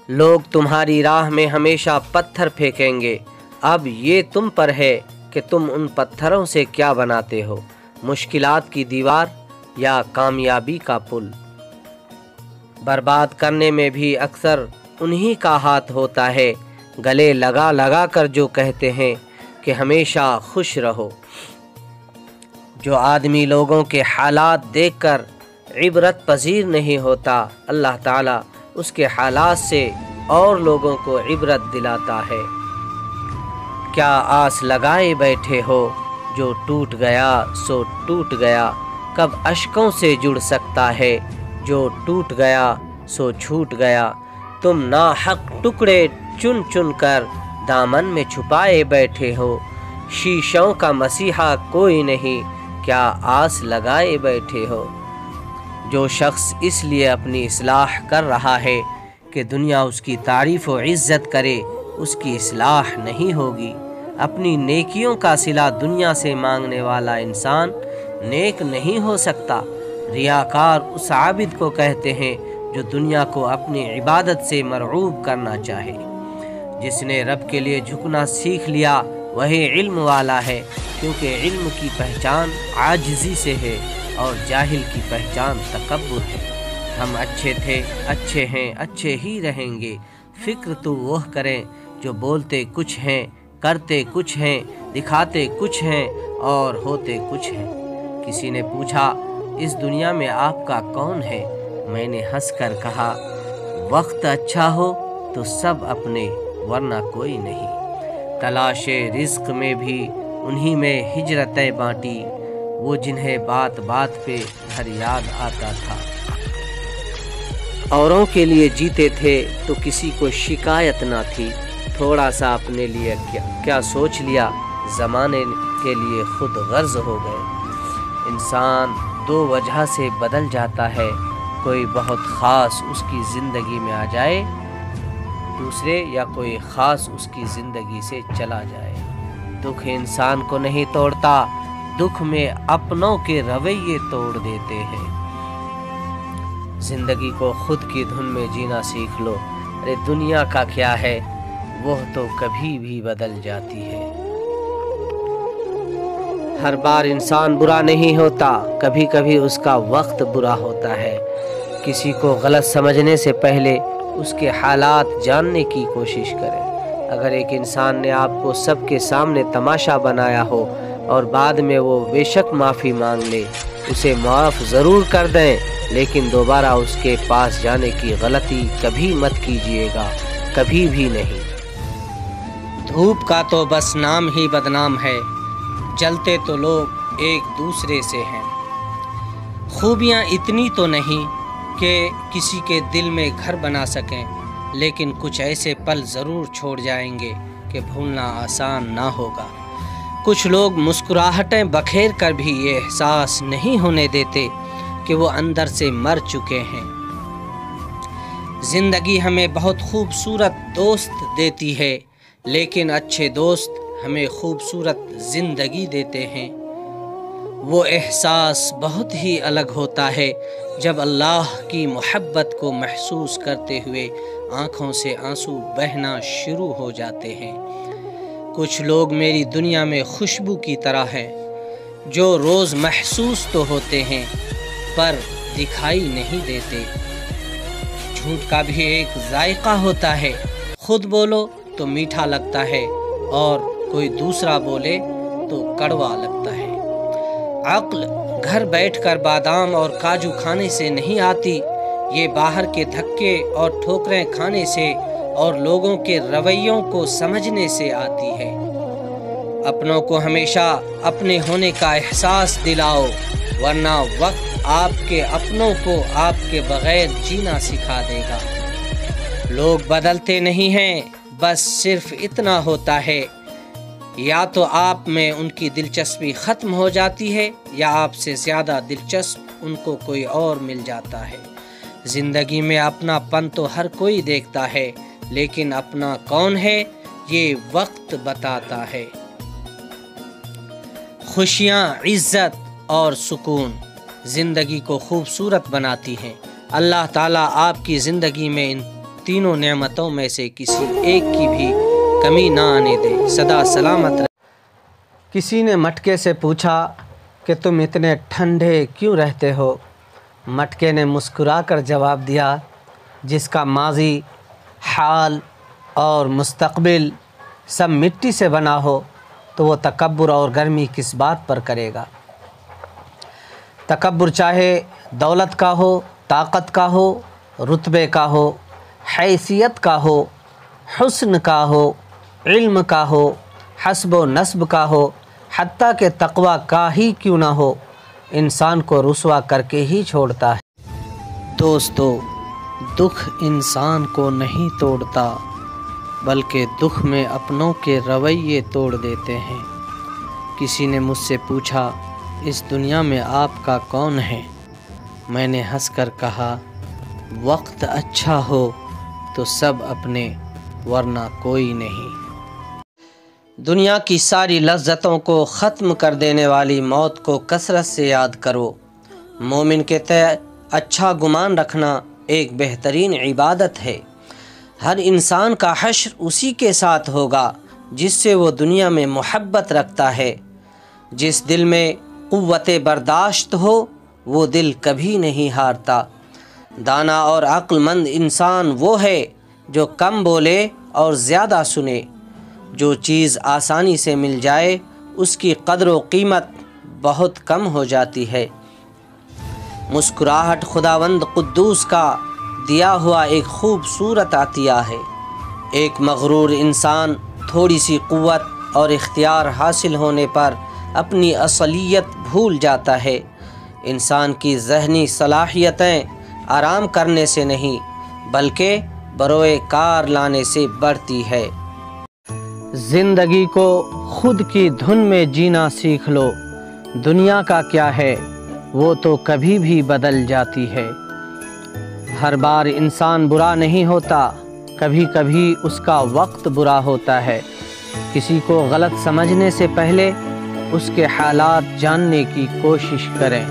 لوگ تمہاری راہ میں ہمیشہ پتھر پھینکیں گے، اب یہ تم پر ہے کہ تم ان پتھروں سے کیا بناتے ہو، مشکلات کی دیوار یا کامیابی کا پل۔ برباد کرنے میں بھی اکثر انہی کا ہاتھ ہوتا ہے، گلے لگا لگا کر جو کہتے ہیں کہ ہمیشہ خوش رہو۔ جو آدمی لوگوں کے حالات دیکھ کر عبرت پذیر نہیں ہوتا، اللہ تعالیٰ اس کے حالات سے اور لوگوں کو عبرت دلاتا ہے۔ کیا آس لگائے بیٹھے ہو، جو ٹوٹ گیا سو ٹوٹ گیا، کب اشکوں سے جڑ سکتا ہے، جو ٹوٹ گیا سو چھوٹ گیا۔ تم ناحق ٹکڑے چن چن کر دامن میں چھپائے بیٹھے ہو، شیشوں کا مسیحا کوئی نہیں، کیا آس لگائے بیٹھے ہو۔ جو شخص اس لیے اپنی اصلاح کر رہا ہے کہ دنیا اس کی تعریف و عزت کرے، اس کی اصلاح نہیں ہوگی۔ اپنی نیکیوں کا صلہ دنیا سے مانگنے والا انسان نیک نہیں ہو سکتا۔ ریاکار اس عابد کو کہتے ہیں جو دنیا کو اپنی عبادت سے مرعوب کرنا چاہے۔ جس نے رب کے لیے جھکنا سیکھ لیا وہی علم والا ہے، کیونکہ علم کی پہچان عاجزی سے ہے اور جاہل کی پہچان تکبر ہے۔ ہم اچھے تھے، اچھے ہیں، اچھے ہی رہیں گے۔ فکر تو وہ کریں جو بولتے کچھ ہیں، کرتے کچھ ہیں، دکھاتے کچھ ہیں اور ہوتے کچھ ہیں۔ کسی نے پوچھا، اس دنیا میں آپ کا کون ہے؟ میں نے ہنس کر کہا، وقت اچھا ہو تو سب اپنے، ورنہ کوئی نہیں۔ تلاش رزق میں بھی انہی میں ہجرتیں بانٹی، وہ جنہیں بات بات پہ گھر یاد آتا تھا۔ اوروں کے لیے جیتے تھے تو کسی کو شکایت نہ تھی، تھوڑا سا اپنے لیے کیا سوچ لیا، زمانے کے لیے خود غرض ہو گئے۔ انسان دو وجہ سے بدل جاتا ہے، کوئی بہت خاص اس کی زندگی میں آ جائے دوسرے، یا کوئی خاص اس کی زندگی سے چلا جائے۔ دکھ انسان کو نہیں توڑتا، دکھ میں اپنوں کے رویے توڑ دیتے ہیں۔ زندگی کو خود کی دھن میں جینا سیکھ لو، ارے دنیا کا کیا ہے، وہ تو کبھی بھی بدل جاتی ہے۔ ہر بار انسان برا نہیں ہوتا، کبھی کبھی اس کا وقت برا ہوتا ہے۔ کسی کو غلط سمجھنے سے پہلے اس کے حالات جاننے کی کوشش کریں۔ اگر ایک انسان نے آپ کو سب کے سامنے تماشا بنایا ہو اور بعد میں وہ بے شک معافی مانگ لے، اسے معاف ضرور کر دیں، لیکن دوبارہ اس کے پاس جانے کی غلطی کبھی مت کیجیے گا، کبھی بھی نہیں۔ دھوپ کا تو بس نام ہی بدنام ہے، جلتے تو لوگ ایک دوسرے سے ہیں۔ خوبیاں اتنی تو نہیں کہ کسی کے دل میں گھر بنا سکیں، لیکن کچھ ایسے پل ضرور چھوڑ جائیں گے کہ بھولنا آسان نہ ہوگا۔ کچھ لوگ مسکراہٹیں بکھیر کر بھی یہ احساس نہیں ہونے دیتے کہ وہ اندر سے مر چکے ہیں۔ زندگی ہمیں بہت خوبصورت دوست دیتی ہے، لیکن اچھے دوست ہمیں خوبصورت زندگی دیتے ہیں۔ وہ احساس بہت ہی الگ ہوتا ہے جب اللہ کی محبت کو محسوس کرتے ہوئے آنکھوں سے آنسو بہنا شروع ہو جاتے ہیں۔ کچھ لوگ میری دنیا میں خوشبو کی طرح ہیں، جو روز محسوس تو ہوتے ہیں پر دکھائی نہیں دیتے۔ جھوٹ کا بھی ایک ذائقہ ہوتا ہے، خود بولو تو میٹھا لگتا ہے اور کوئی دوسرا بولے تو کڑوا لگتا ہے۔ عقل گھر بیٹھ کر بادام اور کاجو کھانے سے نہیں آتی، یہ باہر کے دھکے اور ٹھوکریں کھانے سے اور لوگوں کے رویوں کو سمجھنے سے آتی ہے۔ اپنوں کو ہمیشہ اپنے ہونے کا احساس دلاؤ، ورنہ وقت آپ کے اپنوں کو آپ کے بغیر جینا سکھا دے گا۔ لوگ بدلتے نہیں ہیں، بس صرف اتنا ہوتا ہے، یا تو آپ میں ان کی دلچسپی ختم ہو جاتی ہے یا آپ سے زیادہ دلچسپ ان کو کوئی اور مل جاتا ہے۔ زندگی میں اپنا پن تو ہر کوئی دیکھتا ہے، لیکن اپنا کون ہے یہ وقت بتاتا ہے۔ خوشیاں، عزت اور سکون زندگی کو خوبصورت بناتی ہیں۔ اللہ تعالیٰ آپ کی زندگی میں ان تینوں نعمتوں میں سے کسی ایک کی بھی کمی نہ آنے دے، سدا سلامت رہے۔ کسی نے مٹکے سے پوچھا کہ تم اتنے ٹھنڈے کیوں رہتے ہو؟ مٹکے نے مسکرا کر جواب دیا، جس کا ماضی، حال اور مستقبل سب مٹی سے بنا ہو تو وہ تکبر اور گرمی کس بات پر کرے گا؟ تکبر چاہے دولت کا ہو، طاقت کا ہو، رتبے کا ہو، حیثیت کا ہو، حسن کا ہو، علم کا ہو، حسب و نسب کا ہو، حتیٰ کہ تقوی کا ہی کیوں نہ ہو، انسان کو رسوا کر کے ہی چھوڑتا ہے۔ دوستو، دکھ انسان کو نہیں توڑتا بلکہ دکھ میں اپنوں کے رویے توڑ دیتے ہیں۔ کسی نے مجھ سے پوچھا، اس دنیا میں آپ کا کون ہے؟ میں نے ہنس کر کہا، وقت اچھا ہو تو سب اپنے، ورنہ کوئی نہیں۔ دنیا کی ساری لذتوں کو ختم کر دینے والی موت کو کثرت سے یاد کرو۔ مومن کے تئیں اچھا گمان رکھنا ایک بہترین عبادت ہے۔ ہر انسان کا حشر اسی کے ساتھ ہوگا جس سے وہ دنیا میں محبت رکھتا ہے۔ جس دل میں قوت برداشت ہو وہ دل کبھی نہیں ہارتا۔ دانا اور عقل مند انسان وہ ہے جو کم بولے اور زیادہ سنے۔ جو چیز آسانی سے مل جائے اس کی قدر و قیمت بہت کم ہو جاتی ہے۔ مسکراہٹ خداوند قدوس کا دیا ہوا ایک خوبصورت عطیہ ہے۔ ایک مغرور انسان تھوڑی سی قوت اور اختیار حاصل ہونے پر اپنی اصلیت بھول جاتا ہے۔ انسان کی ذہنی صلاحیتیں آرام کرنے سے نہیں بلکہ بروئے کار لانے سے بڑھتی ہے۔ زندگی کو خود کی دھن میں جینا سیکھ لو۔ دنیا کا کیا ہے، وہ تو کبھی بھی بدل جاتی ہے۔ ہر بار انسان برا نہیں ہوتا، کبھی کبھی اس کا وقت برا ہوتا ہے۔ کسی کو غلط سمجھنے سے پہلے اس کے حالات جاننے کی کوشش کریں۔